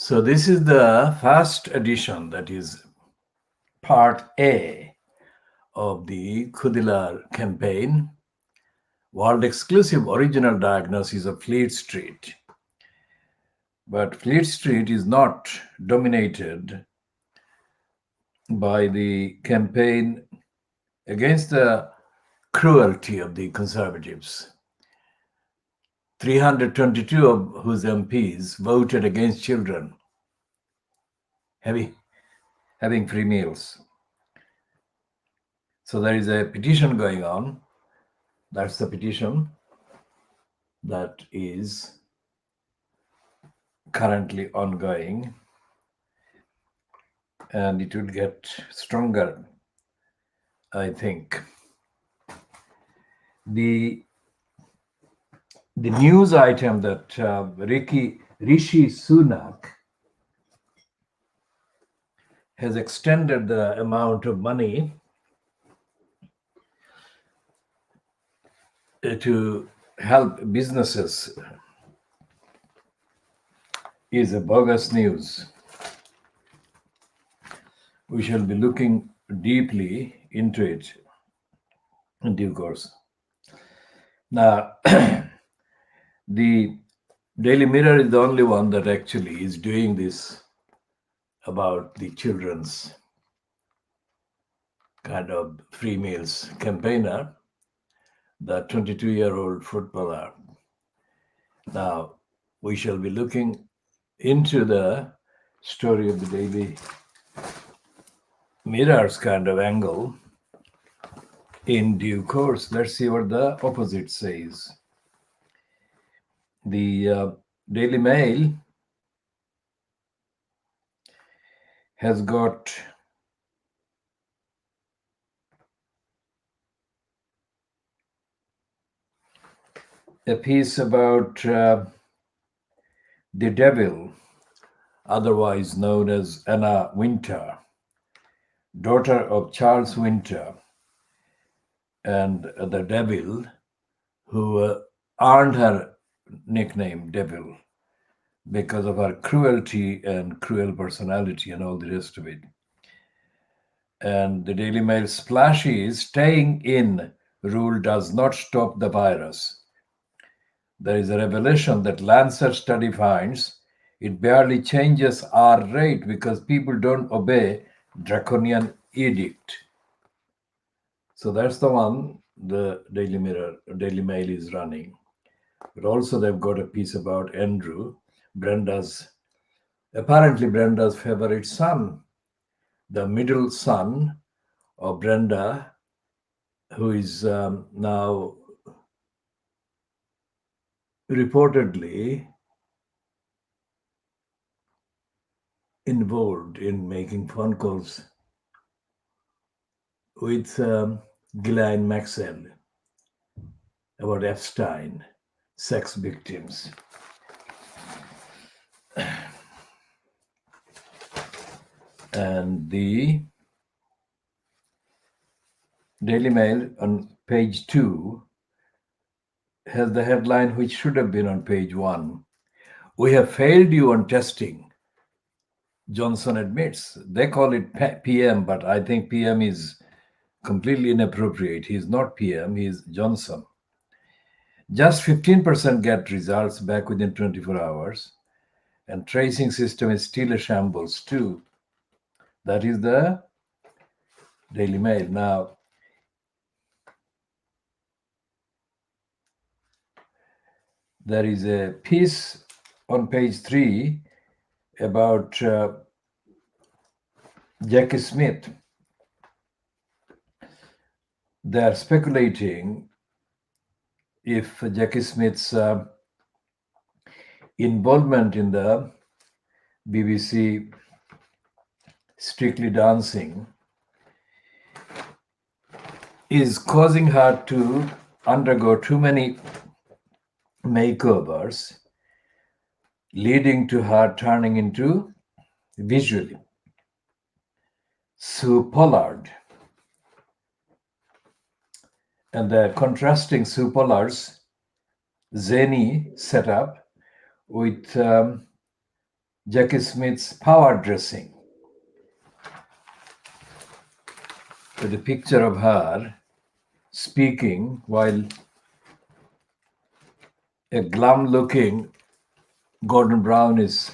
So this is the first edition, that is part A of the Khoodeelaar campaign, world exclusive original diagnosis of Fleet Street. But Fleet Street is not dominated by the campaign against the cruelty of the Conservatives. 322 of whose MPs voted against children having free meals. So there is a petition going on. That's the petition that is currently ongoing, and it will get stronger, I think. The news item that Rishi Sunak has extended the amount of money to help businesses is a bogus news. We shall be looking deeply into it in due course. Now, the Daily Mirror is the only one that actually is doing this about the children's kind of free meals campaigner, the 22-year-old footballer. Now, we shall be looking into the story of the Daily Mirror's kind of angle in due course. Let's see what the opposite says. The Daily Mail has got a piece about the devil, otherwise known as Anna Wintour, daughter of Charles Wintour, and the devil who earned her nickname Devil because of her cruelty and cruel personality and all the rest of it. And the Daily Mail splash is, staying in rule does not stop the virus. There is a revelation that Lancet study finds it barely changes our rate because people don't obey draconian edict. So that's the one the Daily Mail is running. But also they've got a piece about Andrew, apparently Brenda's favorite son, the middle son of Brenda, who is now reportedly involved in making phone calls with Ghislaine Maxwell about Epstein, sex victims. And the Daily Mail on page 2 has the headline which should have been on page 1. We have failed you on testing, Johnson admits. They call it PM, but I think PM is completely inappropriate. He's not PM, he's Johnson. Just 15% get results back within 24 hours, and tracing system is still a shambles too. That is the Daily Mail. Now, there is a piece on page 3 about Jackie Smith. They are speculating if Jackie Smith's involvement in the BBC Strictly Dancing is causing her to undergo too many makeovers, leading to her turning into, visually, Sue Pollard. And the contrasting Sue Pollard's zany setup with Jackie Smith's power dressing, with a picture of her speaking while a glum-looking Gordon Brown is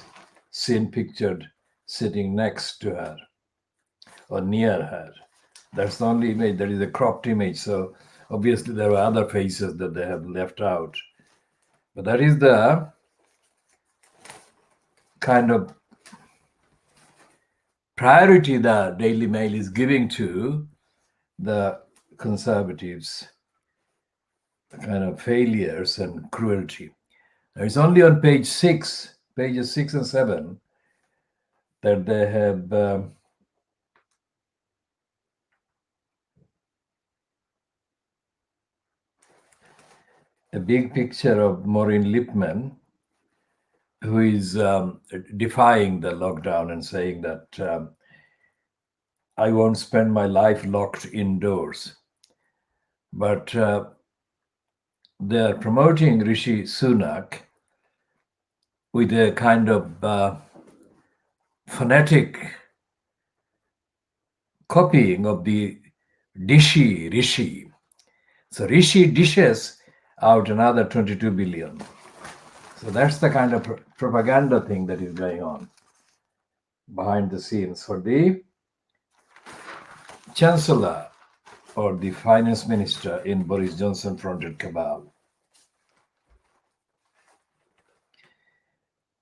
seen pictured sitting next to her or near her. That's the only image. That is a cropped image. So obviously there were other faces that they have left out. But that is the kind of priority the Daily Mail is giving to the Conservatives' kind of failures and cruelty. It's only on pages 6 and 7, that they have a big picture of Maureen Lipman, who is defying the lockdown and saying that I won't spend my life locked indoors. But they are promoting Rishi Sunak with a kind of phonetic copying of the Dishi Rishi. So Rishi dishes out another 22 billion. So that's the kind of propaganda thing that is going on behind the scenes for the Chancellor or the Finance Minister in Boris Johnson-fronted cabal.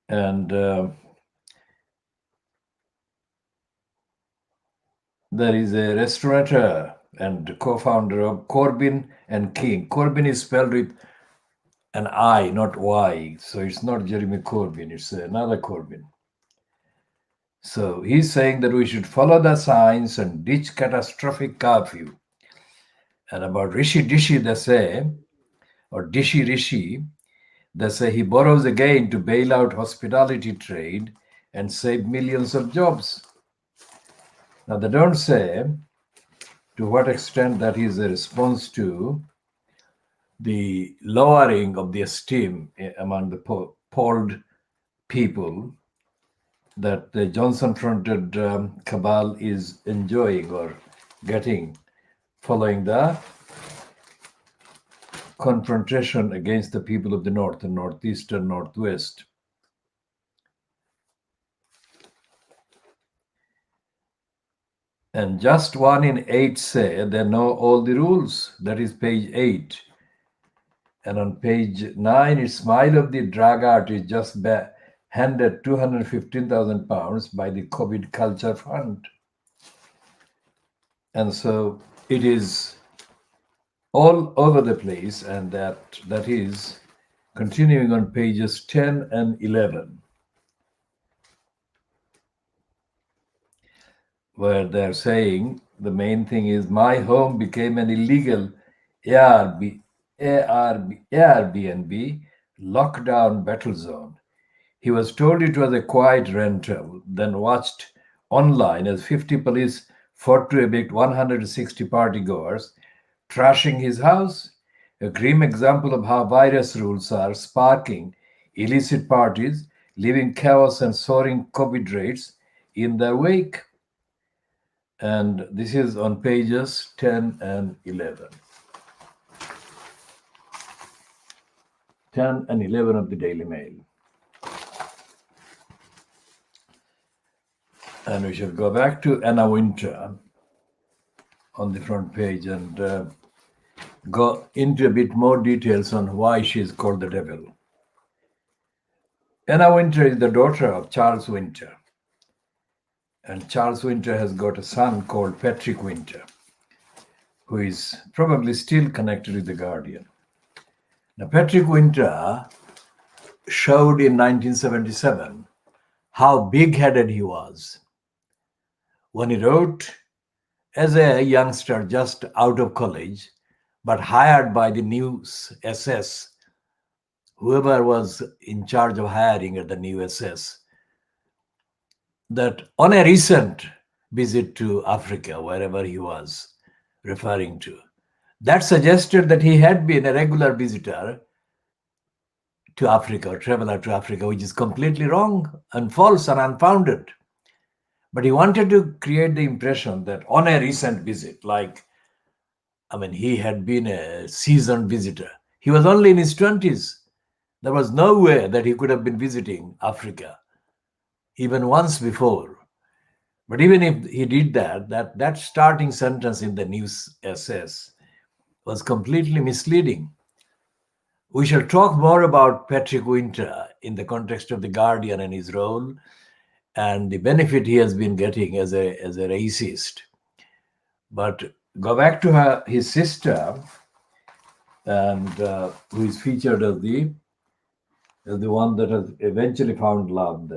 And there is a restaurateur and co-founder of Corbyn and King. Corbyn is spelled with an I, not Y. So it's not Jeremy Corbyn, it's another Corbyn. So he's saying that we should follow the signs and ditch catastrophic curfew. And about Rishi Dishi, they say, or Dishi Rishi, they say he borrows again to bail out hospitality trade and save millions of jobs. Now, they don't say to what extent that is a response to the lowering of the esteem among the polled people that the Johnson-fronted cabal is enjoying or getting following the confrontation against the people of the North and Northeast and Northwest. And just 1 in 8 say they know all the rules. That is page 8. And on page 9, it's Smile of the drug artist just handed £215,000 by the COVID Culture Fund. And so it is all over the place, and that is continuing on pages 10 and 11, where they're saying the main thing is my home became an illegal Airbnb lockdown battle zone. He was told it was a quiet rental, then watched online as 50 police fought to evict 160 partygoers, trashing his house. A grim example of how virus rules are sparking illicit parties, leaving chaos and soaring COVID rates in their wake. And this is on pages 10 and 11. 10 and 11 of the Daily Mail. And we shall go back to Anna Wintour on the front page and go into a bit more details on why she is called the devil. Anna Wintour is the daughter of Charles Wintour. And Charles Wintour has got a son called Patrick Wintour, who is probably still connected with The Guardian. Now, Patrick Wintour showed in 1977 how big-headed he was when he wrote, as a youngster just out of college, but hired by the new SS, whoever was in charge of hiring at the new SS, that on a recent visit to Africa, wherever he was referring to, that suggested that he had been a regular visitor to Africa or traveler to Africa, which is completely wrong and false and unfounded. But he wanted to create the impression that on a recent visit, he had been a seasoned visitor. He was only in his 20s. There was no way that he could have been visiting Africa even once before. But even if he did that starting sentence in the news SS was completely misleading. We shall talk more about Patrick Winter in the context of The Guardian and his role and the benefit he has been getting as a racist. But go back to his sister, and who is featured as the one that has eventually found love.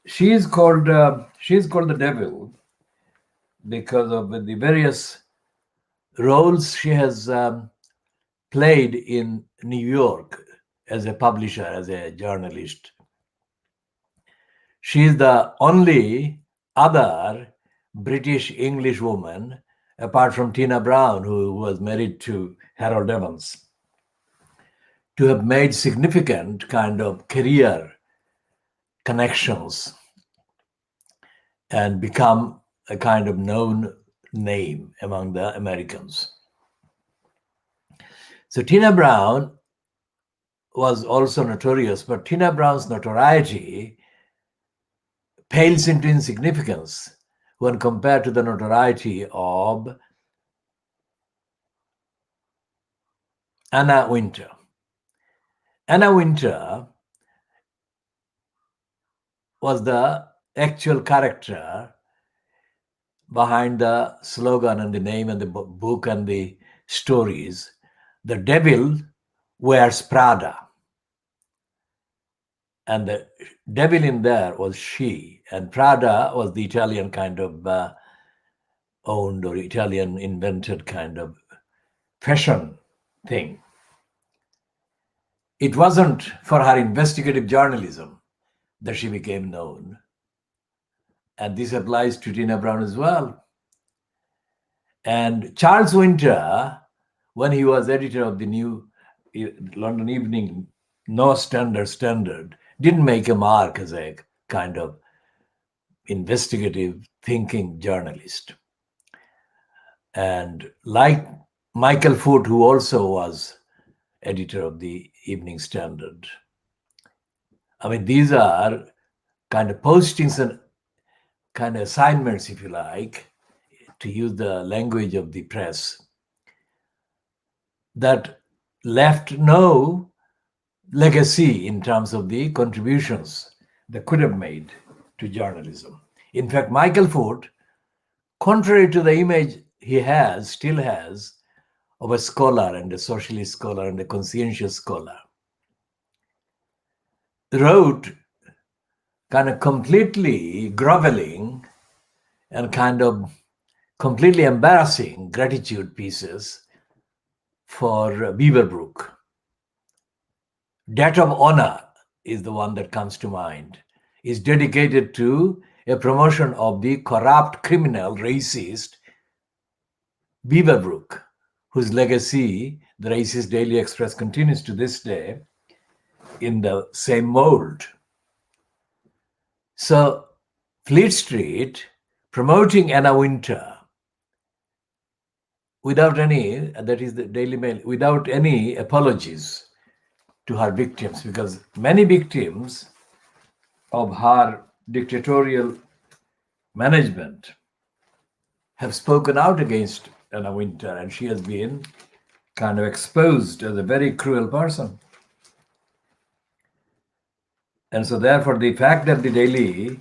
She is called the devil because of the various roles she has played in New York as a publisher, as a journalist. She is the only other British English woman, apart from Tina Brown, who was married to Harold Evans, to have made significant kind of career connections and become a kind of known name among the Americans. So Tina Brown was also notorious, but Tina Brown's notoriety pales into insignificance when compared to the notoriety of Anna Wintour. Anna Wintour was the actual character behind the slogan and the name and the book and the stories. The devil wears Prada. And the devil in there was she. And Prada was the Italian kind of owned or Italian invented kind of fashion thing. It wasn't for her investigative journalism that she became known. And this applies to Tina Brown as well. And Charles Winter, when he was editor of the new London Evening, No Standard, didn't make a mark as a kind of investigative thinking journalist. And like Michael Foot, who also was editor of the Evening Standard, these are kind of postings and kind of assignments, if you like, to use the language of the press, that left no legacy in terms of the contributions they could have made to journalism. In fact, Michael Foot, contrary to the image he still has, of a scholar and a socialist scholar and a conscientious scholar, wrote kind of completely groveling and kind of completely embarrassing gratitude pieces for Beaverbrook. Debt of Honor is the one that comes to mind. Is dedicated to a promotion of the corrupt, criminal, racist Beaverbrook, whose legacy the Racist Daily Express continues to this day in the same mold. So Fleet Street promoting Anna Wintour without any, that is the Daily Mail, without any apologies to her victims, because many victims of her dictatorial management have spoken out against Anna Wintour, and she has been kind of exposed as a very cruel person. And so therefore the fact that the Daily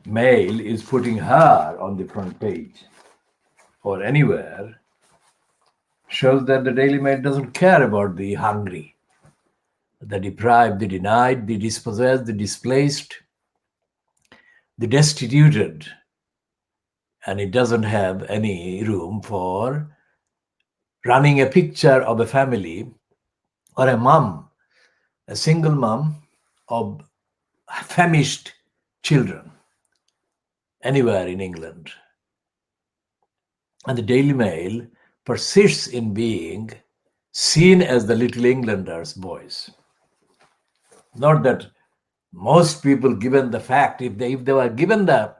Mail is putting her on the front page or anywhere shows that the Daily Mail doesn't care about the hungry, the deprived, the denied, the dispossessed, the displaced, the destituted, and it doesn't have any room for running a picture of a family or a mom, a single mom of famished children anywhere in England. And the Daily Mail persists in being seen as the Little Englander's voice. Not that most people, given the fact, if they were given the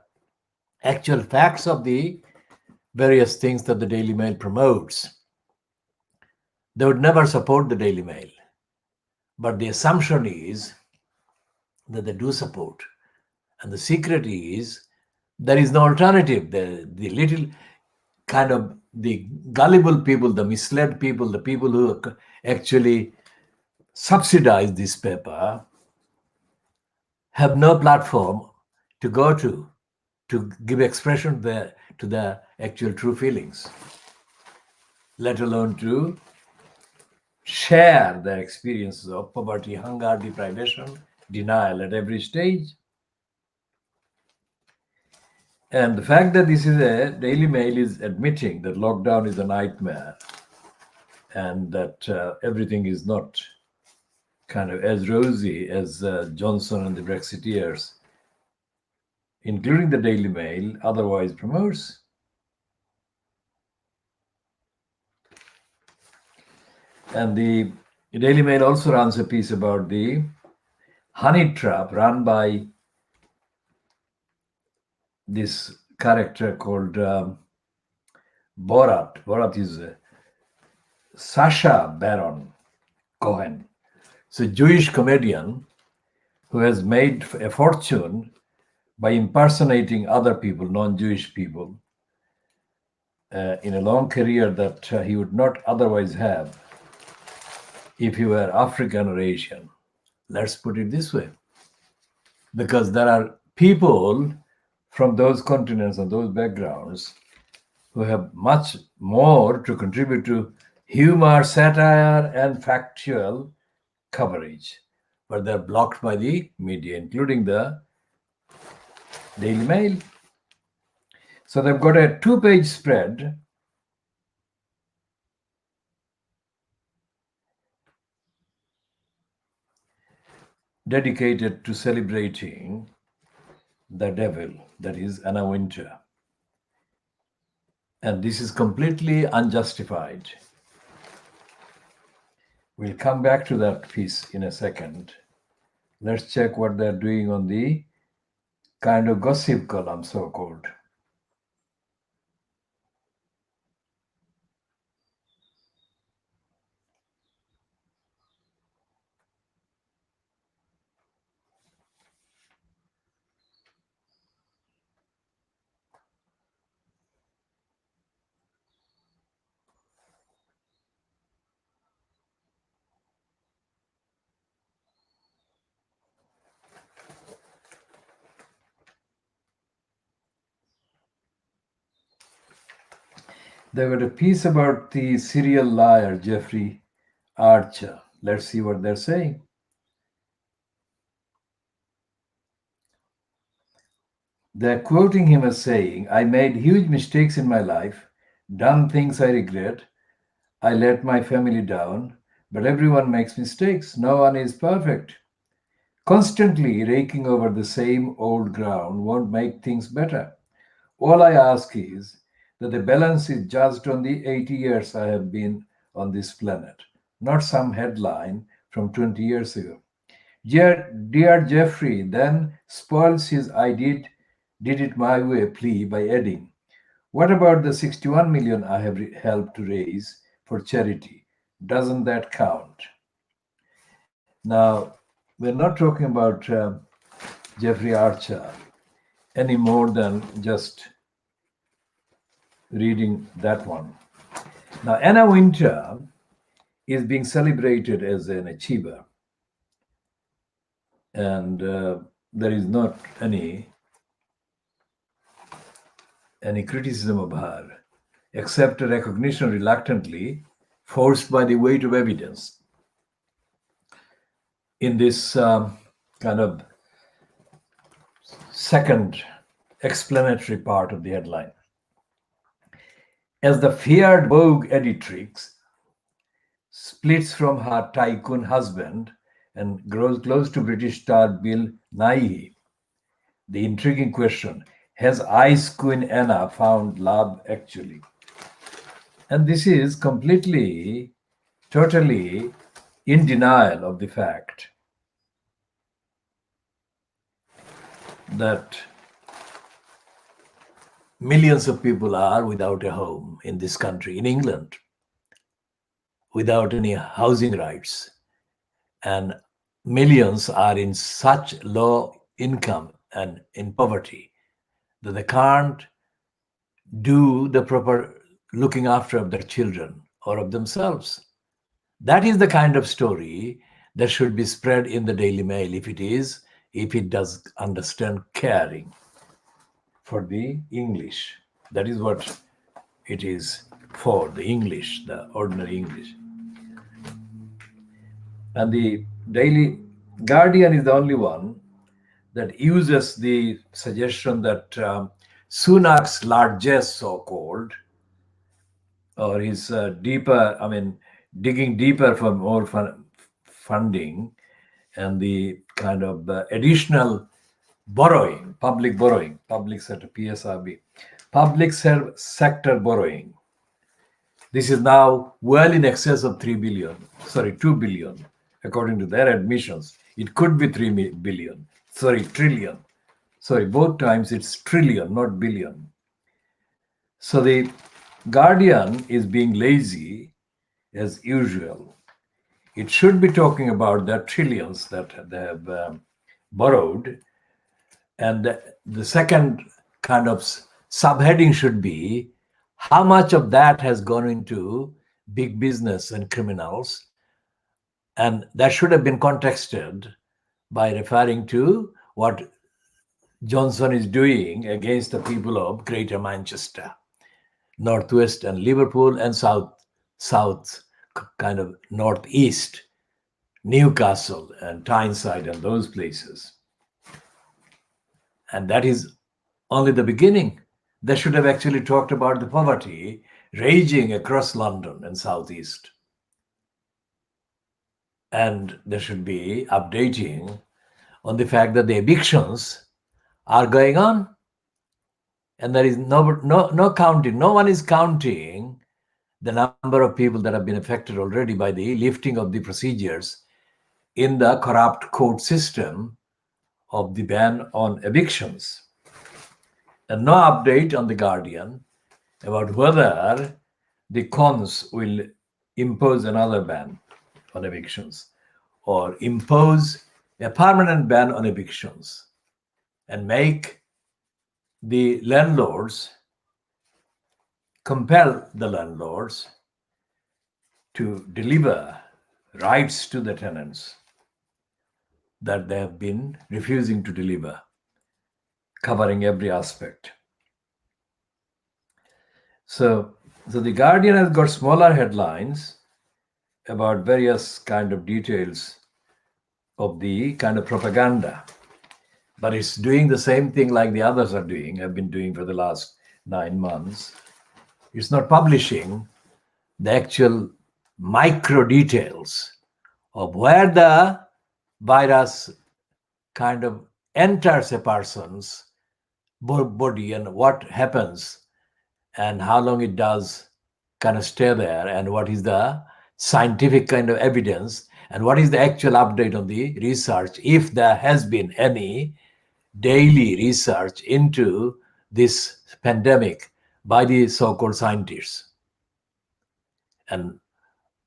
actual facts of the various things that the Daily Mail promotes, they would never support the Daily Mail. But the assumption is that they do support. And the secret is there is no alternative. The little kind of the gullible people, the misled people, the people who actually subsidize this paper have no platform to go to give expression to their actual true feelings, let alone to share their experiences of poverty, hunger, deprivation, denial at every stage. And the fact that this is a Daily Mail is admitting that lockdown is a nightmare and that everything is not kind of as rosy as Johnson and the Brexiteers, including the Daily Mail, otherwise promotes. And the Daily Mail also runs a piece about the honey trap run by this character called Borat. Borat is Sacha Baron Cohen. It's a Jewish comedian who has made a fortune by impersonating other people, non-Jewish people, in a long career that he would not otherwise have if he were African or Asian. Let's put it this way. Because there are people from those continents and those backgrounds who have much more to contribute to humor, satire, and factual coverage. But they're blocked by the media, including the Daily Mail. So they've got a 2-page spread dedicated to celebrating the devil, that is Anna Wintour. And this is completely unjustified. We'll come back to that piece in a second. Let's check what they're doing on the kind of gossip column, so-called. They got a piece about the serial liar, Jeffrey Archer. Let's see what they're saying. They're quoting him as saying, I made huge mistakes in my life, done things I regret, I let my family down, but everyone makes mistakes. No one is perfect. Constantly raking over the same old ground won't make things better. All I ask is that the balance is judged on the 80 years I have been on this planet, not some headline from 20 years ago. Dear Jeffrey then spoils his I did it my way plea by adding, what about the 61 million I have helped to raise for charity? Doesn't that count? Now, we're not talking about Jeffrey Archer any more than just reading that one. Now, Anna Wintour is being celebrated as an achiever, and there is not any criticism of her, except a recognition reluctantly forced by the weight of evidence in this kind of second explanatory part of the headline. As the feared Vogue editrix splits from her tycoon husband and grows close to British star Bill Nighy, the intriguing question, has Ice Queen Anna found love actually? And this is completely, totally in denial of the fact that millions of people are without a home in this country, in England, without any housing rights. And millions are in such low income and in poverty that they can't do the proper looking after of their children or of themselves. That is the kind of story that should be spread in the Daily Mail if it does understand caring for the English. That is what it is for, the English, the ordinary English. And the Daily Guardian is the only one that uses the suggestion that Sunak's largesse, so-called, or his digging deeper for more funding and the kind of additional borrowing, public sector, PSRB, sector borrowing. This is now well in excess of 2 billion, according to their admissions. It could be 3 billion, trillion. Sorry, both times it's trillion, not billion. So the Guardian is being lazy as usual. It should be talking about the trillions that they have borrowed. And the second kind of subheading should be how much of that has gone into big business and criminals. And that should have been contexted by referring to what Johnson is doing against the people of Greater Manchester, Northwest and Liverpool, and South, kind of Northeast, Newcastle and Tyneside and those places. And that is only the beginning. They should have actually talked about the poverty raging across London and Southeast. And they should be updating on the fact that the evictions are going on. And there is no counting. No one is counting the number of people that have been affected already by the lifting of the procedures in the corrupt court system of the ban on evictions. And no update on the Guardian about whether the cons will impose another ban on evictions or impose a permanent ban on evictions and make the landlords, compel the landlords to deliver rights to the tenants that they have been refusing to deliver, covering every aspect. So the Guardian has got smaller headlines about various kind of details of the kind of propaganda, but it's doing the same thing like the others are doing, have been doing for the last 9 months. It's not publishing the actual micro details of where the virus kind of enters a person's body and what happens and how long it does kind of stay there and what is the scientific kind of evidence and what is the actual update on the research, if there has been any daily research into this pandemic by the so-called scientists. And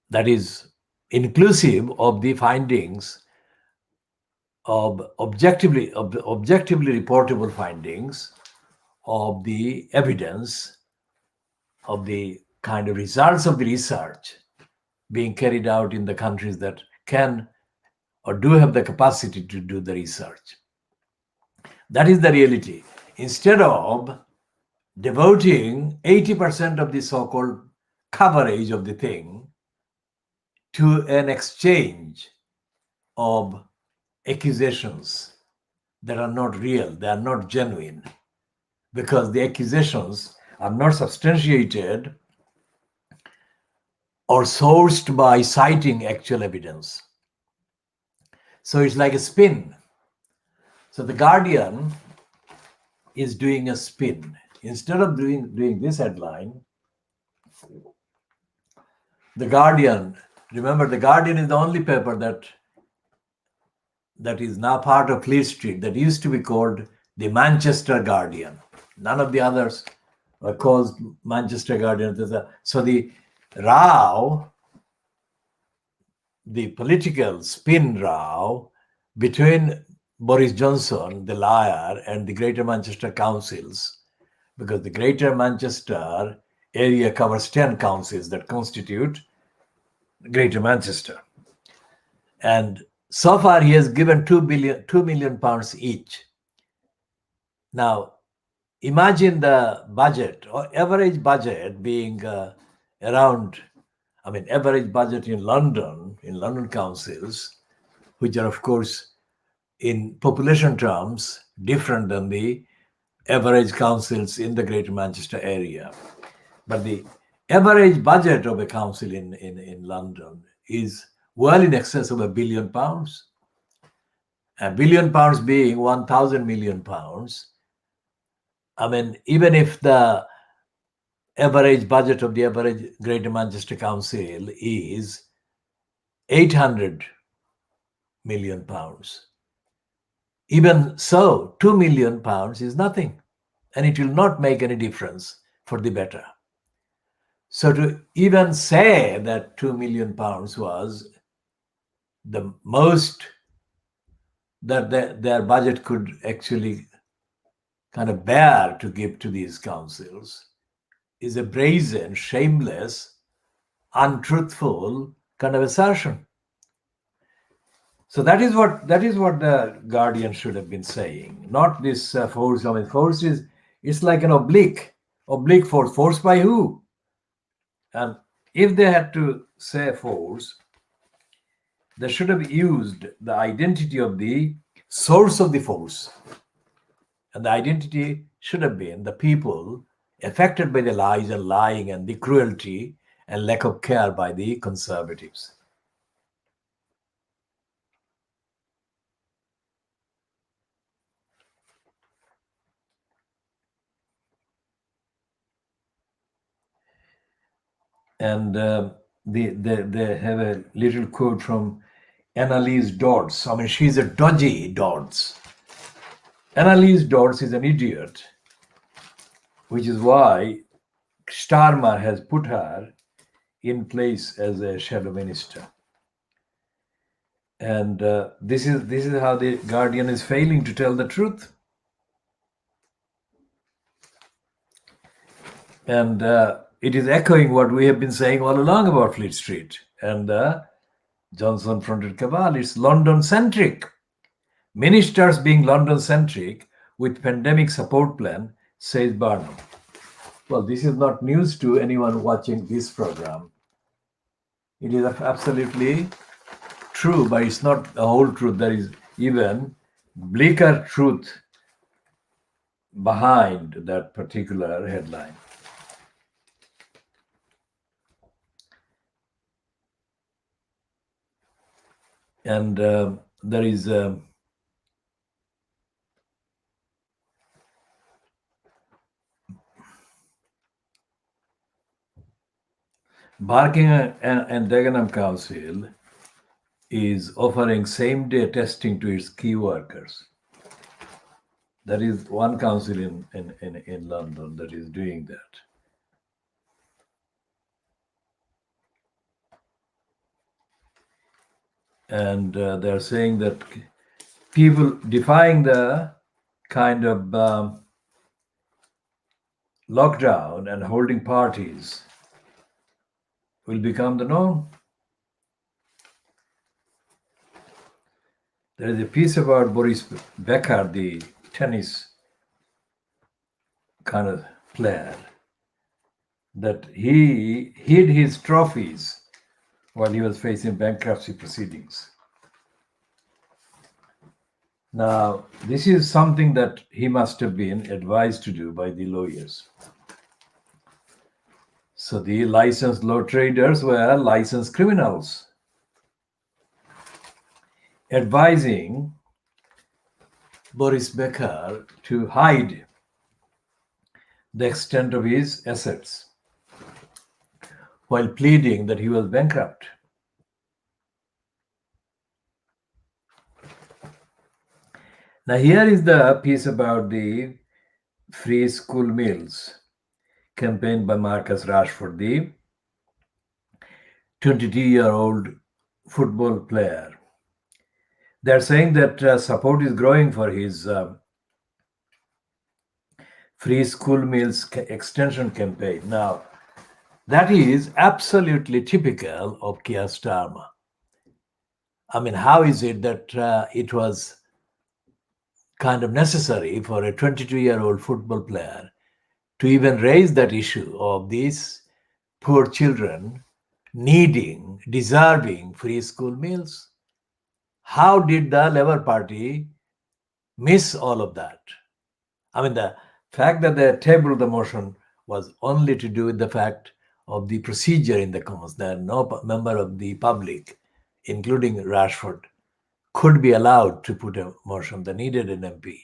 that is inclusive of the findings of objectively reportable findings of the evidence of the kind of results of the research being carried out in the countries that can or do have the capacity to do the research. That is the reality. Instead of devoting 80% of the so-called coverage of the thing to an exchange of accusations that are not real, they are not genuine, because the accusations are not substantiated or sourced by citing actual evidence. So it's like a spin. So the Guardian is doing a spin. Instead of doing this headline, the Guardian, remember the Guardian is the only paper that is now part of Fleet Street, that used to be called the Manchester Guardian. None of the others were called Manchester Guardian. So the row, the political spin row between Boris Johnson, the liar, and the Greater Manchester councils, because the Greater Manchester area covers 10 councils that constitute Greater Manchester. And so far he has given 2 million pounds each. Now, imagine the budget or average budget being around, average budget in London councils, which are, of course, in population terms, different than the average councils in the Greater Manchester area. But the average budget of a council in London is well in excess of £1 billion. £1 billion being 1,000 million pounds. Even if the average budget of the average Greater Manchester Council is 800 million pounds, even so, £2 million is nothing, and it will not make any difference for the better. So to even say that £2 million was the most that their budget could actually kind of bear to give to these councils is a brazen, shameless, untruthful kind of assertion. So that is what the Guardian should have been saying, not this force. Force it's like an oblique force. Force by who? And if they had to say force, they should have used the identity of the source of the force. And the identity should have been the people affected by the lies and lying and the cruelty and lack of care by the Conservatives. And they have a little quote from Annalise Dodds. She's a dodgy Dodds. Annalise Dodds is an idiot, which is why Starmer has put her in place as a shadow minister. And this is how the Guardian is failing to tell the truth. And it is echoing what we have been saying all along about Fleet Street and the Johnson-fronted cabal. It's London-centric. Ministers being London-centric with pandemic support plan, says Barnum. Well, this is not news to anyone watching this program. It is absolutely true, but it's not the whole truth. There is even bleaker truth behind that particular headline. And there is Barking and Dagenham Council is offering same-day testing to its key workers. There is one council in London that is doing that. And they're saying that people defying the kind of lockdown and holding parties will become the norm. There is a piece about Boris Becker, the tennis kind of player, that he hid his trophies while he was facing bankruptcy proceedings. Now, this is something that he must have been advised to do by the lawyers. So the licensed law traders were licensed criminals, advising Boris Becker to hide the extent of his assets while pleading that he was bankrupt. Now, here is the piece about the free school meals campaign by Marcus Rashford, the 22-year-old football player. They're saying that support is growing for his free school meals extension campaign. Now, that is absolutely typical of Keir Starmer. I mean, how is it that it was kind of necessary for a 22-year-old football player to even raise that issue of these poor children needing, deserving free school meals? How did the Labour Party miss all of that? I mean, the fact that they tabled the motion was only to do with the fact of the procedure in the Commons, that no member of the public, including Rashford, could be allowed to put a motion that needed an MP.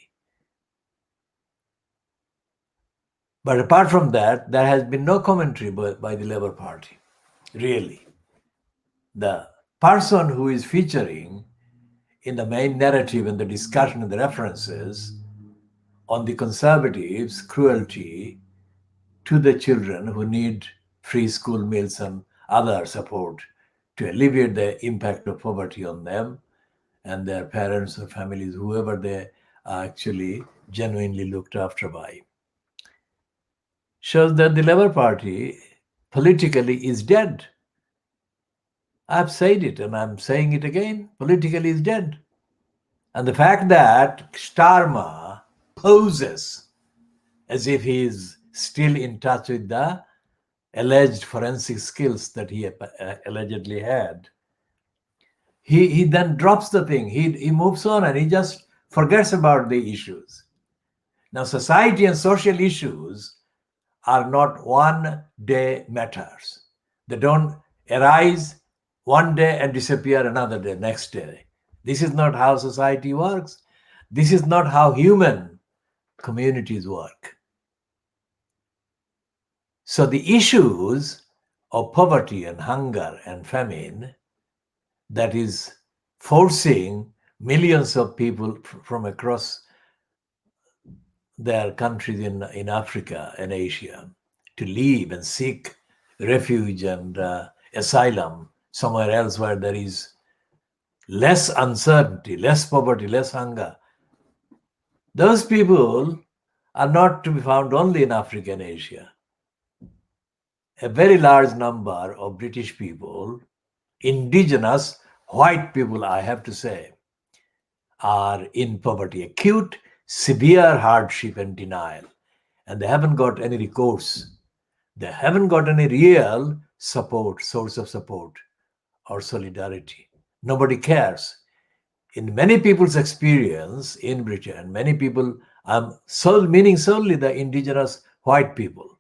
But apart from that, there has been no commentary by the Labour Party, really. The person who is featuring in the main narrative and the discussion and the references on the Conservatives' cruelty to the children who need free school meals and other support to alleviate the impact of poverty on them and their parents or families, whoever they are actually genuinely looked after by, shows that the Labour Party politically is dead. I've said it and I'm saying it again, politically is dead. And the fact that Starmer poses as if he is still in touch with the alleged forensic skills that he allegedly had, he then drops the thing. He moves on and he just forgets about the issues. Now, society and social issues are not one-day matters. They don't arise one day and disappear another day, next day. This is not how society works. This is not how human communities work. So the issues of poverty and hunger and famine that is forcing millions of people from across their countries in Africa and Asia to leave and seek refuge and asylum somewhere else where there is less uncertainty, less poverty, less hunger. Those people are not to be found only in Africa and Asia. A very large number of British people, indigenous white people, I have to say, are in poverty, acute, severe hardship and denial. And they haven't got any recourse. They haven't got any real support, source of support or solidarity. Nobody cares. In many people's experience in Britain, many people, meaning solely the indigenous white people.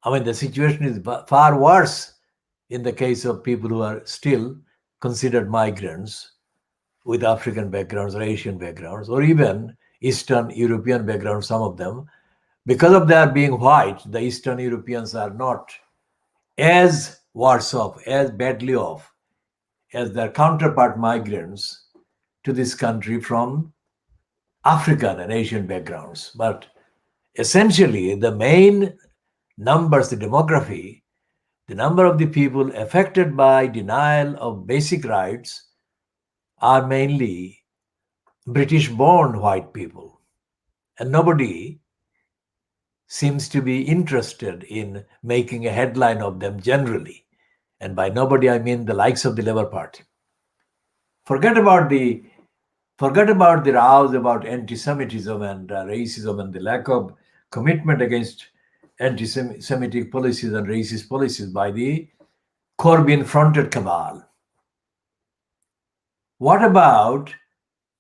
I mean, the situation is far worse in the case of people who are still considered migrants with African backgrounds or Asian backgrounds, or even Eastern European backgrounds, some of them. Because of their being white, the Eastern Europeans are not as worse off, as badly off as their counterpart migrants to this country from African and Asian backgrounds. But essentially, the main numbers, the demography, the number of the people affected by denial of basic rights are mainly British-born white people. And nobody seems to be interested in making a headline of them generally. And by nobody, I mean the likes of the Labour Party. Forget about the rows about anti-Semitism and racism and the lack of commitment against anti-Semitic policies and racist policies by the Corbyn-fronted cabal. What about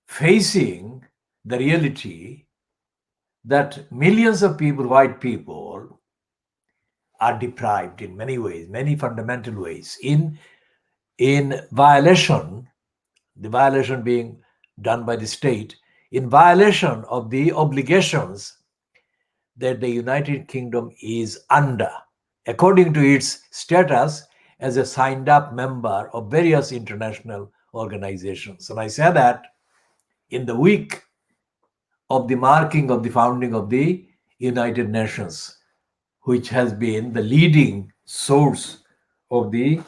facing the reality that millions of people, white people, are deprived in many ways, many fundamental ways, in violation, the violation being done by the state, in violation of the obligations that the United Kingdom is under, according to its status as a signed up member of various international organizations. And I say that in the week of the marking of the founding of the United Nations, which has been the leading source of the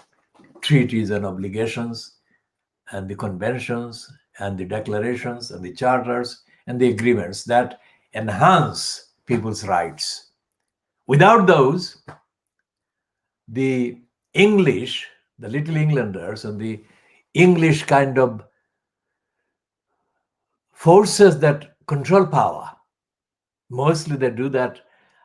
treaties and obligations and the conventions and the declarations and the charters and the agreements that enhance people's rights. Without those, the English, the Little Englanders, and the English kind of forces that control power, mostly they do that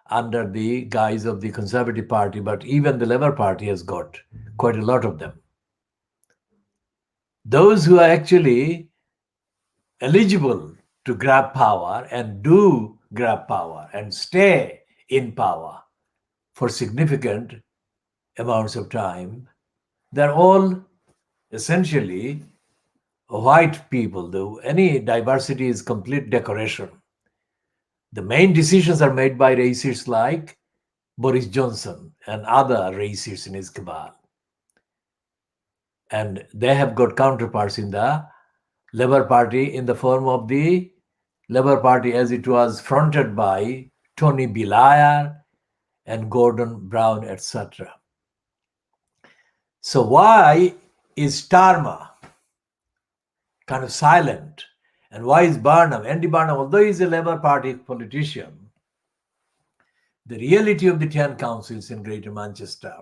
under the guise of the Conservative Party, but even the Labour Party has got quite a lot of them. Those who are actually eligible to grab power and do grab power and stay in power for significant amounts of time, they're all essentially white people. Though any diversity is complete decoration. The main decisions are made by racists like Boris Johnson and other racists in his cabal. And they have got counterparts in the Labour Party in the form of the Labour Party as it was fronted by Tony Blair and Gordon Brown, etc. So why is Starmer kind of silent? And why is Barnum, Andy Barnum, although he's a Labour Party politician, the reality of the 10 councils in Greater Manchester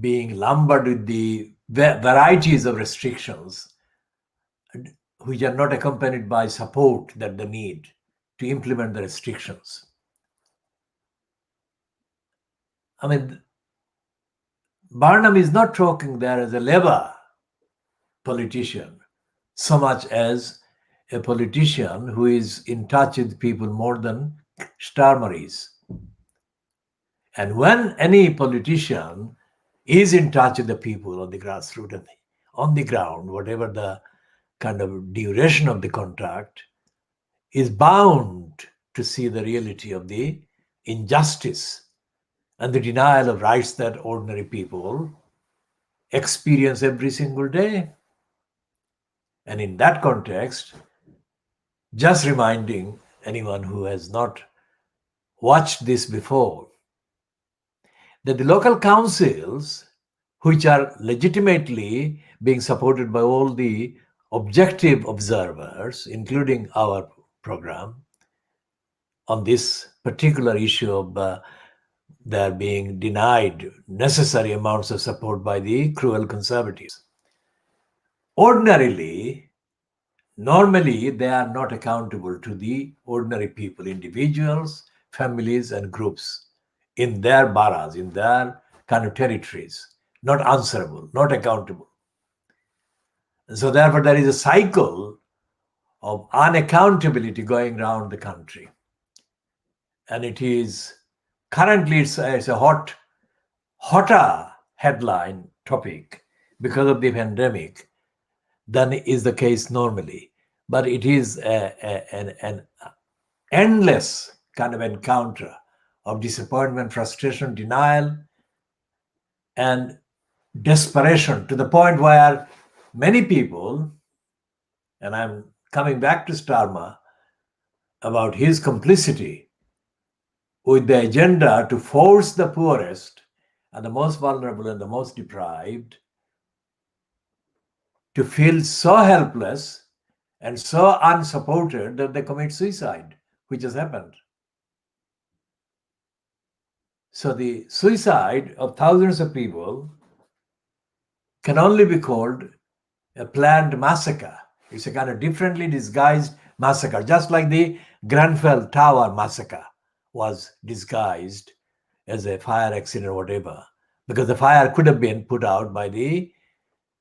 being lumbered with the varieties of restrictions which are not accompanied by support that they need to implement the restrictions. I mean, Barnum is not talking there as a Labour politician so much as a politician who is in touch with people more than Starmer is. And when any politician is in touch with the people on the grassroots and on the ground, whatever the kind of duration of the contract, is bound to see the reality of the injustice and the denial of rights that ordinary people experience every single day. And in that context, just reminding anyone who has not watched this before, that the local councils, which are legitimately being supported by all the objective observers, including our program, on this particular issue of their being denied necessary amounts of support by the cruel conservatives. Normally, they are not accountable to the ordinary people, individuals, families, and groups in their boroughs, in their kind of territories, not answerable, not accountable. And so therefore, there is a cycle of unaccountability going around the country. And it is currently, it's a hotter headline topic because of the pandemic than is the case normally. But it is an endless kind of encounter of disappointment, frustration, denial, and desperation, to the point where many people, and I'm coming back to Starmer about his complicity with the agenda to force the poorest and the most vulnerable and the most deprived to feel so helpless and so unsupported that they commit suicide, which has happened. So the suicide of thousands of people can only be called a planned massacre. It's a kind of differently disguised massacre, just like the Grenfell Tower massacre was disguised as a fire accident or whatever, because the fire could have been put out by the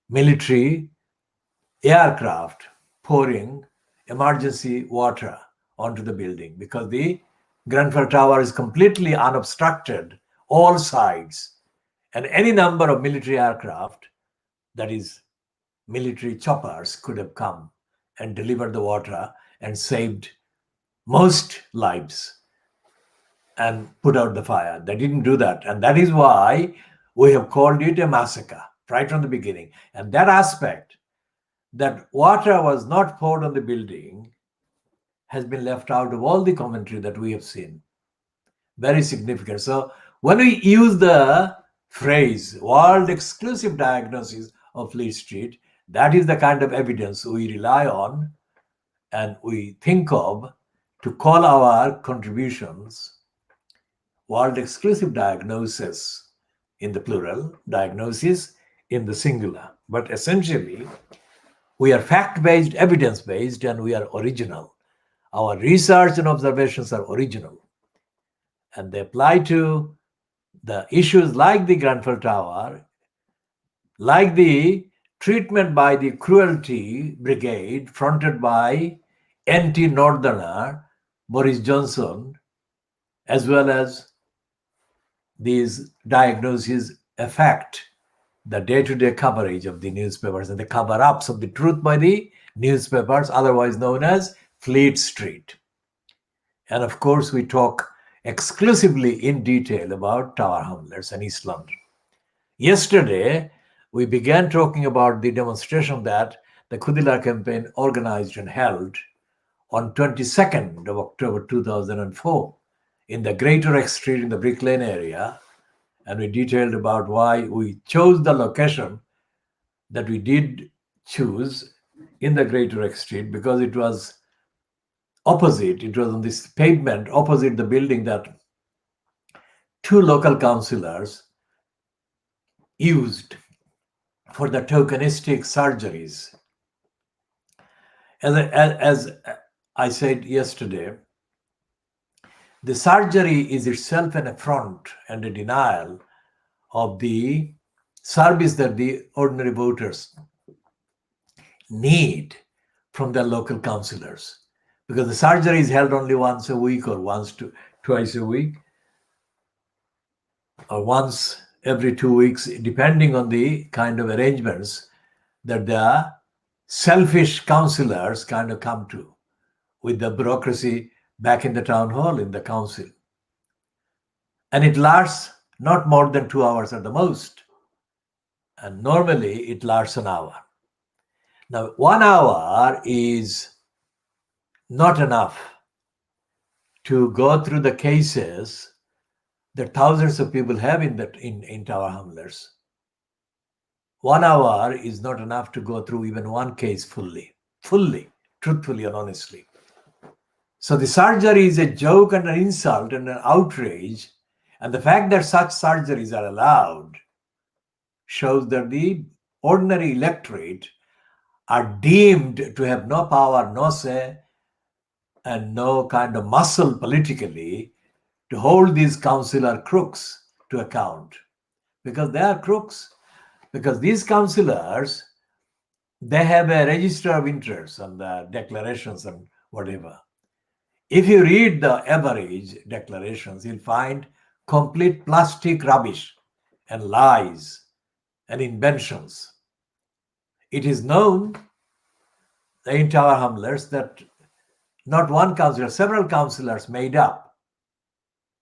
military aircraft pouring emergency water onto the building, because the Grenfell Tower is completely unobstructed, all sides, and any number of military aircraft, that is military choppers, could have come and delivered the water and saved most lives and put out the fire. They didn't do that. And that is why we have called it a massacre right from the beginning. And that aspect, that water was not poured on the building has been left out of all the commentary that we have seen. Very significant. So when we use the phrase world exclusive diagnosis of Fleet Street, that is the kind of evidence we rely on and we think of to call our contributions world exclusive diagnosis in the plural, diagnosis in the singular. But essentially, we are fact-based, evidence-based, and we are original. Our research and observations are original. And they apply to the issues like the Grenfell Tower, like the treatment by the cruelty brigade fronted by anti-northerner Boris Johnson, as well as these diagnoses affect the day-to-day coverage of the newspapers and the cover-ups of the truth by the newspapers, otherwise known as Fleet Street. And of course, we talk exclusively in detail about Tower Hamlets and East London. Yesterday, we began talking about the demonstration that the Khoodeelaar campaign organized and held on 22nd of October 2004 in the Greater Haque Street in the Brick Lane area. And we detailed about why we chose the location that we did choose in the Greater Haque Street, because it was opposite, it was on this pavement opposite the building that two local councillors used for the tokenistic surgeries. As I said yesterday, the surgery is itself an affront and a denial of the service that the ordinary voters need from their local councillors, because the surgery is held only once a week or twice a week or once every 2 weeks, depending on the kind of arrangements that the selfish councillors kind of come to with the bureaucracy back in the town hall, in the council. And it lasts not more than 2 hours at the most. And normally it lasts an hour. Now, 1 hour is not enough to go through the cases that thousands of people have in Tower Hamlets. 1 hour is not enough to go through even one case fully, truthfully and honestly. So the surgery is a joke and an insult and an outrage. And the fact that such surgeries are allowed shows that the ordinary electorate are deemed to have no power, no say, and no kind of muscle politically to hold these councillor crooks to account. Because they are crooks. Because these councillors, they have a register of interests and the declarations and whatever. If you read the average declarations, you'll find complete plastic rubbish and lies and inventions. It is known in Tower Hamlets that not one councillor, several councillors made up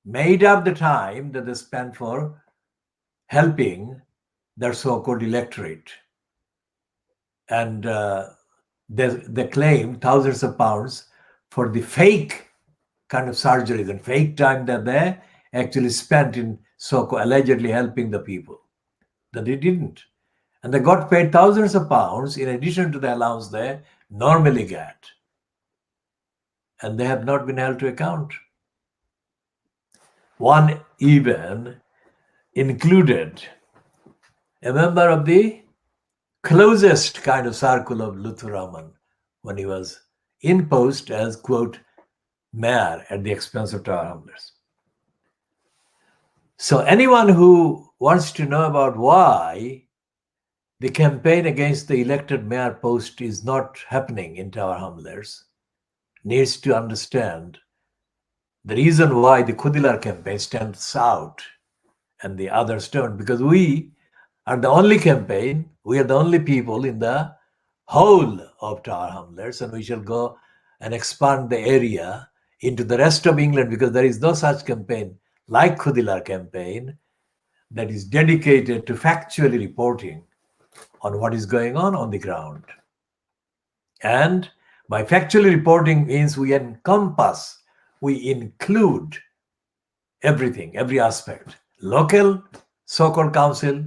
the time that they spent for helping their so-called electorate. And they claim thousands of pounds for the fake kind of surgeries and fake time that they actually spent in so-called allegedly helping the people. That they didn't. And they got paid thousands of pounds in addition to the allowance they normally get. And they have not been held to account. One even included a member of the closest kind of circle of Lutfur Rahman when he was in post as, quote, mayor at the expense of Tower Hamlets. So anyone who wants to know about why the campaign against the elected mayor post is not happening in Tower Hamlets needs to understand the reason why the Khoodeelaar campaign stands out and the others don't, because we are the only campaign, we are the only people in the whole of Tower Hamlets, and we shall go and expand the area into the rest of England, because there is no such campaign like Khoodeelaar campaign that is dedicated to factually reporting on what is going on the ground. And By factually reporting means we encompass, we include everything, every aspect. Local so-called council,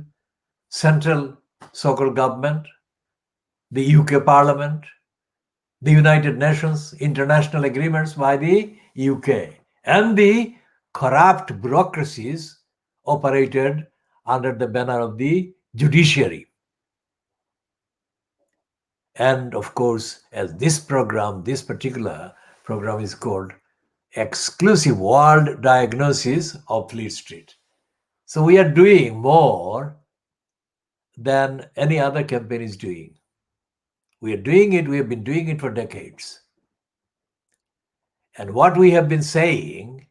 central so-called government, the UK Parliament, the United Nations, international agreements by the UK, and the corrupt bureaucracies operated under the banner of the judiciary. And of course, as this particular program is called Exclusive World Diagnosis of Fleet Street. So we are doing more than any other campaign is doing. We are doing it, we have been doing it for decades. And what we have been saying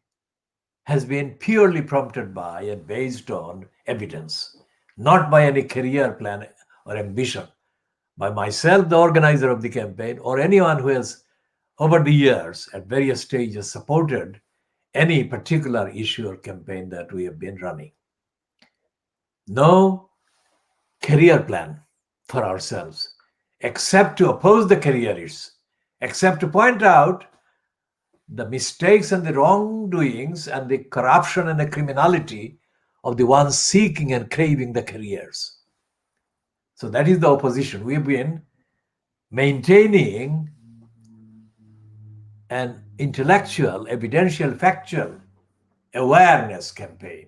has been purely prompted by and based on evidence, not by any career plan or ambition, by myself, the organizer of the campaign, or anyone who has, over the years, at various stages, supported any particular issue or campaign that we have been running. No career plan for ourselves, except to oppose the careerists, except to point out the mistakes and the wrongdoings and the corruption and the criminality of the ones seeking and craving the careers. So that is the opposition. We've been maintaining an intellectual, evidential, factual awareness campaign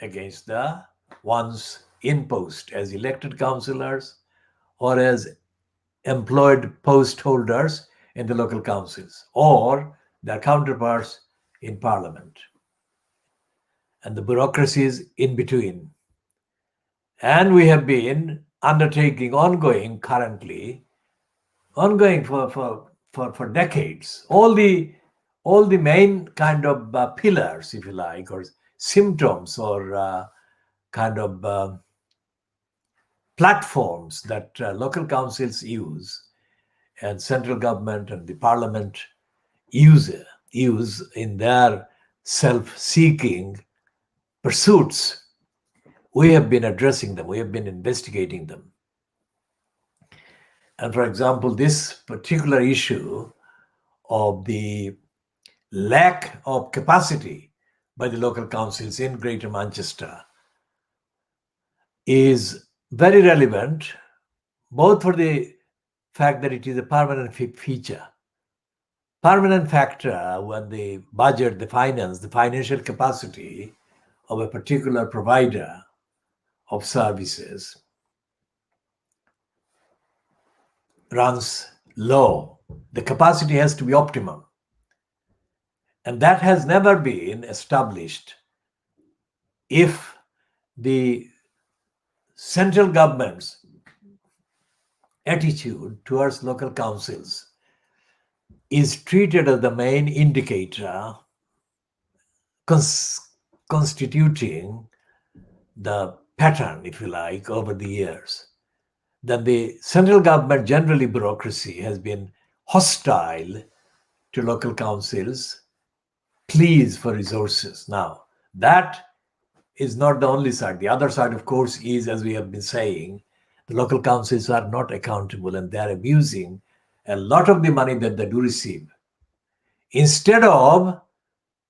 against the ones in post as elected councillors or as employed post holders in the local councils or their counterparts in parliament and the bureaucracies in between. And we have been undertaking ongoing for decades, all the main kind of pillars, if you like, or symptoms or kind of platforms that local councils use and central government and the parliament use in their self-seeking pursuits. We have been addressing them, we have been investigating them. And for example, this particular issue of the lack of capacity by the local councils in Greater Manchester is very relevant, both for the fact that it is a permanent feature, permanent factor when the budget, the finance, the financial capacity of a particular provider of services runs low. The capacity has to be optimum. And that has never been established if the central government's attitude towards local councils is treated as the main indicator constituting the pattern, if you like, over the years. That the central government, generally bureaucracy, has been hostile to local councils' pleas for resources. Now, that is not the only side. The other side, of course, is, as we have been saying, the local councils are not accountable and they are abusing a lot of the money that they do receive. Instead of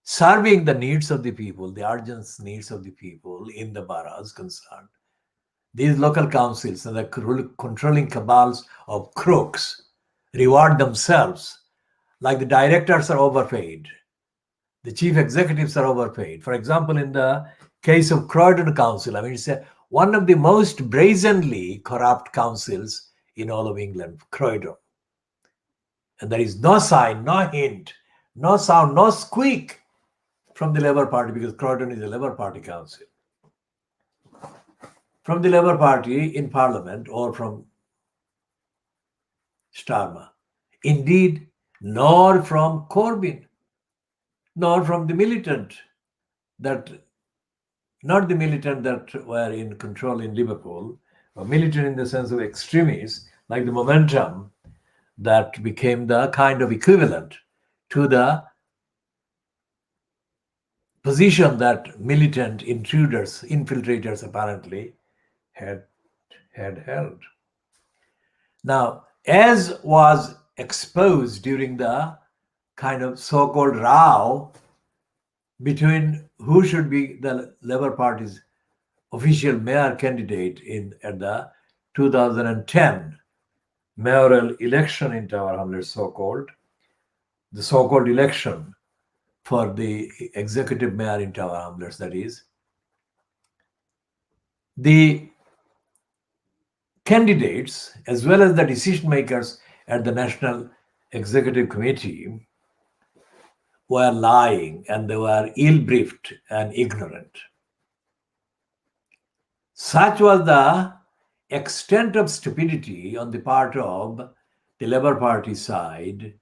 serving the needs of the people, the urgent needs of the people in the boroughs concerned, these local councils and the controlling cabals of crooks reward themselves, like the directors are overpaid, the chief executives are overpaid. For example, in the case of Croydon Council, I mean, it's one of the most brazenly corrupt councils in all of England, Croydon. And there is no sign, no hint, no sound, no squeak from the Labour Party, because Croydon is a Labour Party council. From the Labour Party in Parliament or from Starmer. Indeed, nor from Corbyn, nor from the militant that, not the militant that were in control in Liverpool, or militant in the sense of extremists, like the Momentum, that became the kind of equivalent to the position that militant intruders, infiltrators apparently had held. Now, as was exposed during the kind of so-called row between who should be the Labour Party's official mayor candidate at the 2010 mayoral election in Tower Hamlets, the so-called election for the executive mayor in Tower Hamlets, that is. The candidates, as well as the decision makers at the National Executive Committee, were lying and they were ill-briefed and ignorant. Such was the extent of stupidity on the part of the Labour Party side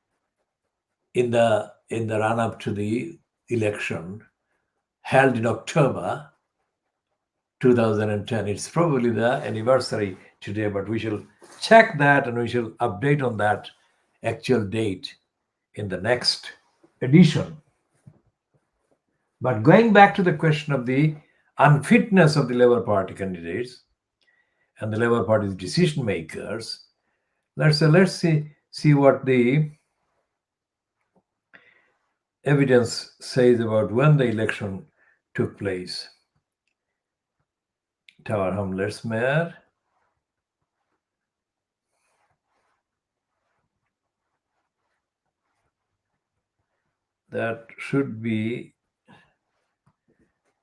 in the run-up to the election held in October 2010. It's probably the anniversary today, but we shall check that and we shall update on that actual date in the next edition. But going back to the question of the unfitness of the Labour Party candidates and the Labour Party's decision makers, let's see what the evidence says about when the election took place. Tower Hamlets mayor. That should be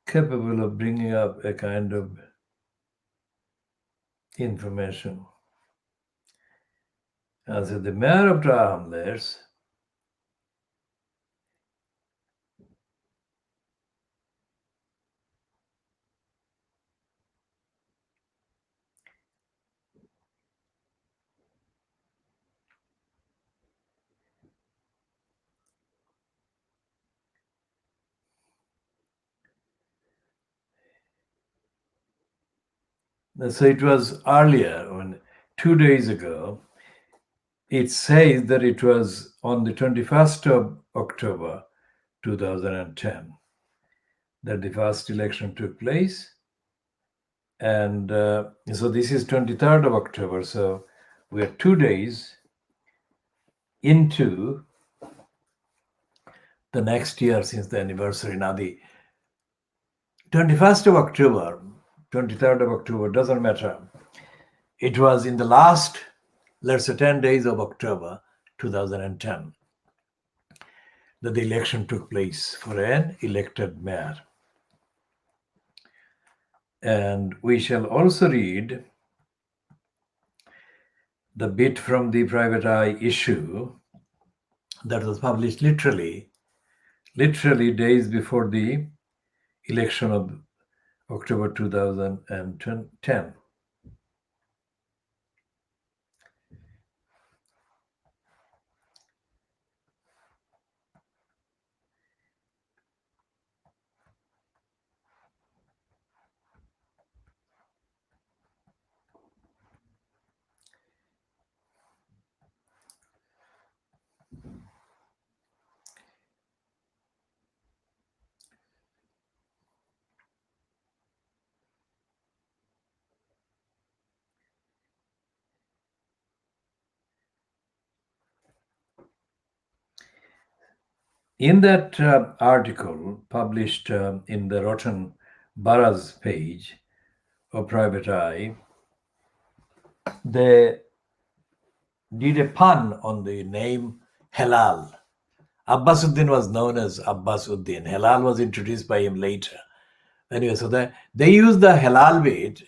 capable of bringing up a kind of information. And so the mayor of Tower Hamlets so it was earlier, 2 days ago. It says that it was on the 21st of October 2010 that the first election took place. And so this is 23rd of October. So we are 2 days into the next year since the anniversary. Now the 21st of October, 23rd of October, doesn't matter. It was in the last, let's say 10 days of October 2010 that the election took place for an elected mayor. And we shall also read the bit from the Private Eye issue that was published literally days before the election of October 2010. In that article published in the Rotten Boroughs page of Private Eye, they did a pun on the name Halal. Abbasuddin was known as Abbasuddin. Halal was introduced by him later. Anyway, so they used the Halal bit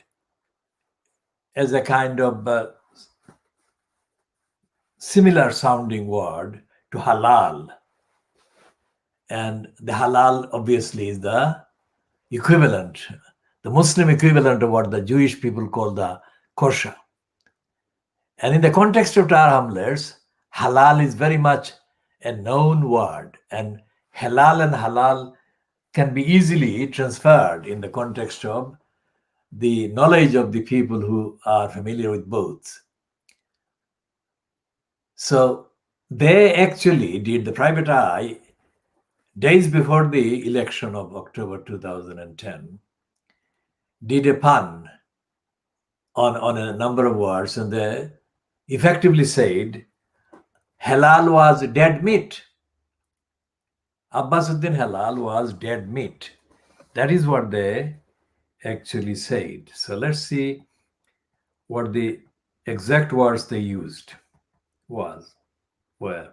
as a kind of similar sounding word to halal. And the halal obviously is the equivalent, the Muslim equivalent of what the Jewish people call the kosher. And in the context of Tower Hamlets, halal is very much a known word, and halal and halal can be easily transferred in the context of the knowledge of the people who are familiar with both. So they actually did, the Private Eye, days before the election of October 2010, did a pun on a number of words, and they effectively said halal was dead meat. Abbasuddin halal was dead meat. That is what they actually said. So let's see what the exact words they used was were.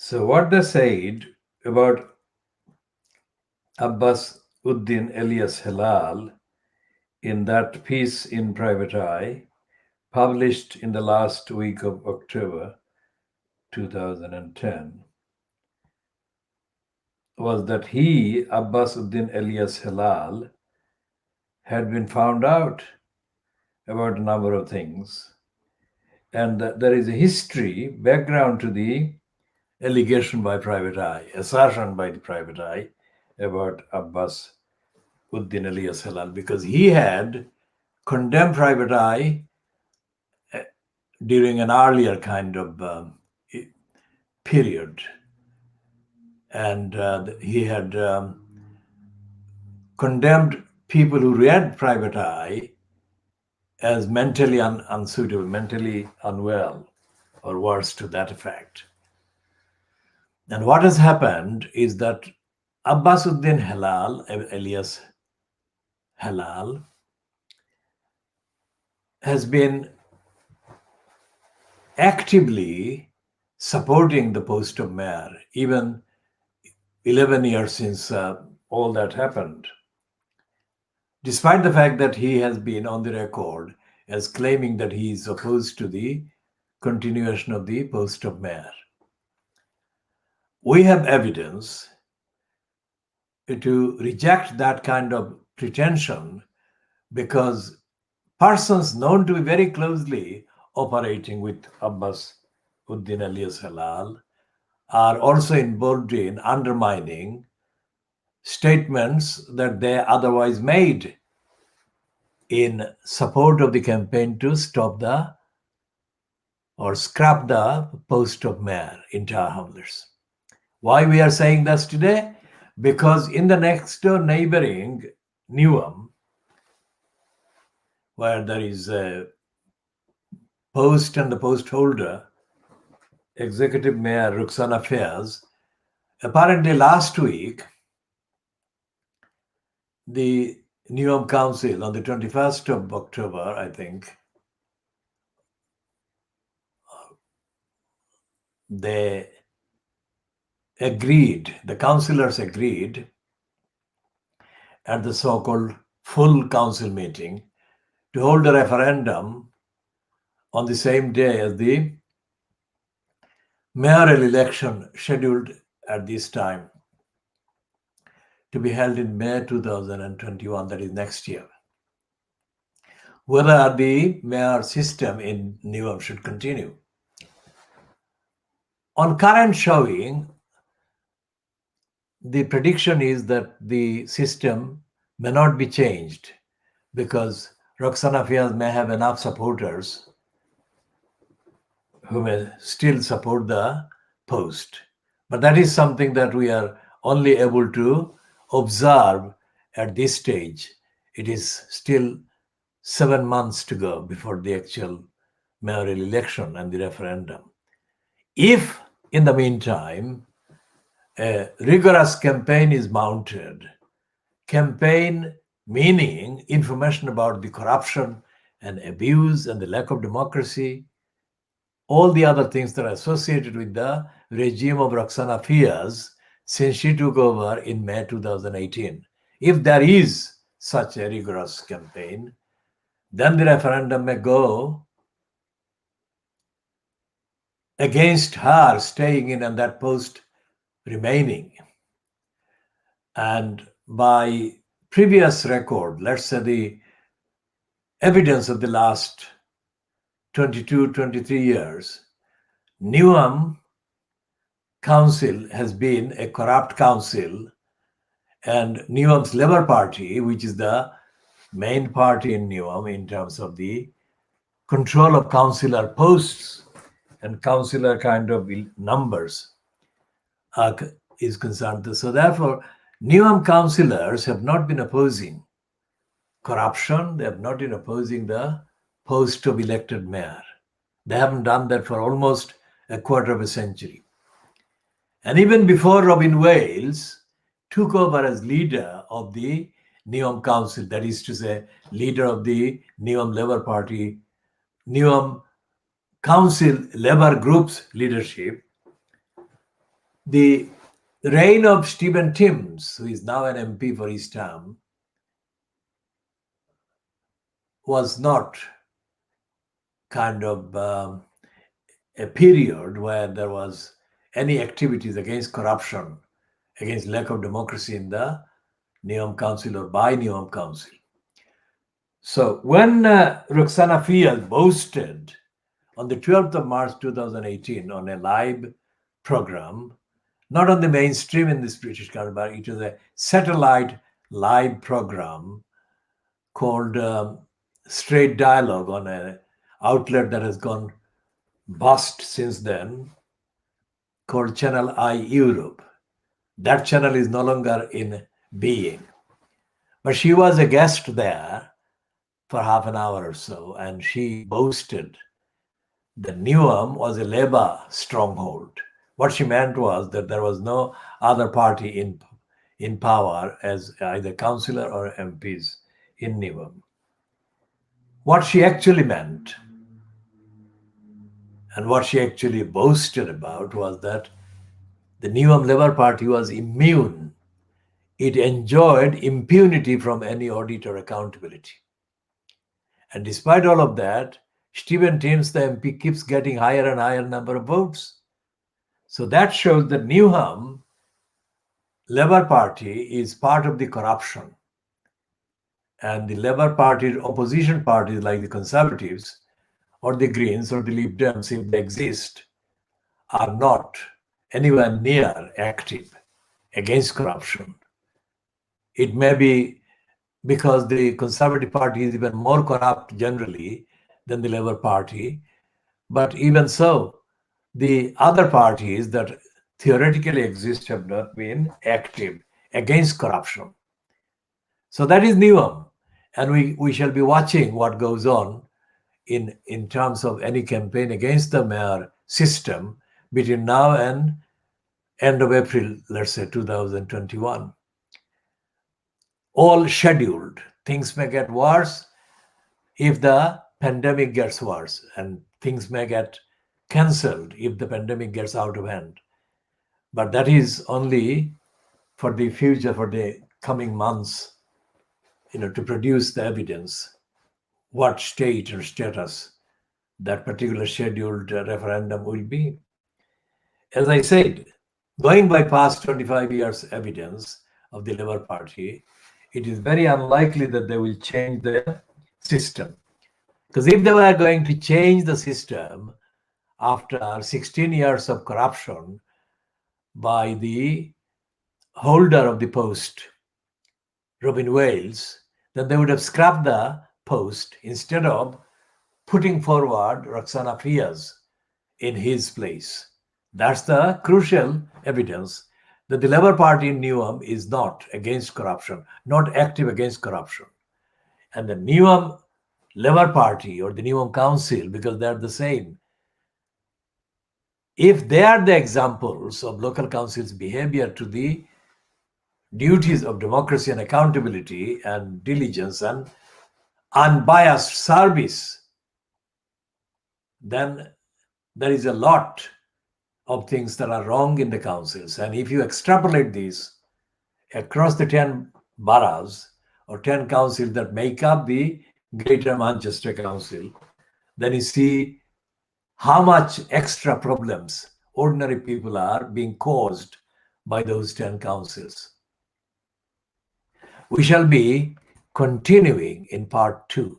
So what they said about Abbas Uddin alias Halal in that piece in Private Eye, published in the last week of October 2010, was that he, Abbas Uddin alias Halal, had been found out about a number of things. And that there is a history, background to the allegation by Private Eye, assertion by the Private Eye about Abbas Uddin alias Halal, because he had condemned Private Eye during an earlier kind of period. And he had condemned people who read Private Eye as mentally unsuitable, mentally unwell, or worse to that effect. And what has happened is that Abbasuddin Halal, alias Halal, has been actively supporting the post of mayor, even 11 years since all that happened, despite the fact that he has been on the record as claiming that he is opposed to the continuation of the post of mayor. We have evidence to reject that kind of pretension, because persons known to be very closely operating with Abbas Uddin alias Halal are also involved in undermining statements that they otherwise made in support of the campaign to stop the or scrap the post of mayor in Tower Hamlets. Why we are saying this today? Because in the next door neighboring Newham, where there is a post and the post holder, Executive Mayor Ruxana Faiz, apparently last week, the Newham Council on the 21st of October, I think, they agreed, the councillors agreed at the so-called full council meeting to hold a referendum on the same day as the mayoral election scheduled at this time to be held in May 2021, that is next year. Whether the mayor system in Newham should continue. On current showing, the prediction is that the system may not be changed because Roxana Fiaz may have enough supporters who may still support the post. But that is something that we are only able to observe at this stage. It is still 7 months to go before the actual mayoral election and the referendum. If in the meantime a rigorous campaign is mounted, campaign meaning information about the corruption and abuse and the lack of democracy, all the other things that are associated with the regime of Roxana Fiaz since she took over in May 2018. If there is such a rigorous campaign, then the referendum may go against her staying in and that post remaining. And by previous record, let's say the evidence of the last 22, 23 years, Newham Council has been a corrupt council, and Newham's Labour Party, which is the main party in Newham in terms of the control of councillor posts and councillor kind of numbers, is concerned. So therefore, Newham councillors have not been opposing corruption. They have not been opposing the post of elected mayor. They haven't done that for almost a quarter of a century. And even before Robin Wales took over as leader of the Newham Council, that is to say, leader of the Newham Labour Party, Newham Council Labour Group's leadership, the reign of Stephen Timms, who is now an MP for his term, was not kind of a period where there was any activities against corruption, against lack of democracy in the Newham Council or by Newham Council. So when Roxana Fiaz boasted on the 12th of March 2018 on a live program, not on the mainstream in this British country, but it was a satellite live program called Straight Dialogue on an outlet that has gone bust since then, called Channel I Europe. That channel is no longer in being. But she was a guest there for half an hour or so, and she boasted that Newham was a Labour stronghold. What she meant was that there was no other party in power as either councillor or MPs in Newham. What she actually meant and what she actually boasted about was that the Newham Labour Party was immune. It enjoyed impunity from any audit or accountability. And despite all of that, Stephen Timms, the MP, keeps getting higher and higher number of votes. So that shows that Newham Labour Party is part of the corruption. And the Labour Party, opposition parties like the Conservatives or the Greens or the Lib Dems, if they exist, are not anywhere near active against corruption. It may be because the Conservative Party is even more corrupt generally than the Labour Party. But even so, the other parties that theoretically exist have not been active against corruption. So that is Newham. And we shall be watching what goes on in terms of any campaign against the mayor system between now and end of April, let's say 2021. All scheduled. Things may get worse if the pandemic gets worse, and things may get cancelled if the pandemic gets out of hand. But that is only for the future, for the coming months, to produce the evidence what state or status that particular scheduled referendum will be. As I said, going by past 25 years evidence of the Labour Party, it is very unlikely that they will change the system. Because if they were going to change the system after 16 years of corruption by the holder of the post, Robin Wales, then they would have scrapped the post instead of putting forward Roxana Fiaz in his place. That's the crucial evidence that the Labour Party in Newham is not against corruption, not active against corruption. And the Newham Labour Party or the Newham Council, because they're the same, if they are the examples of local councils' behavior to the duties of democracy and accountability and diligence and unbiased service, then there is a lot of things that are wrong in the councils. And if you extrapolate this across the 10 boroughs or 10 councils that make up the Greater Manchester Council, then you see how much extra problems ordinary people are being caused by those 10 councils. We shall be continuing in part 2.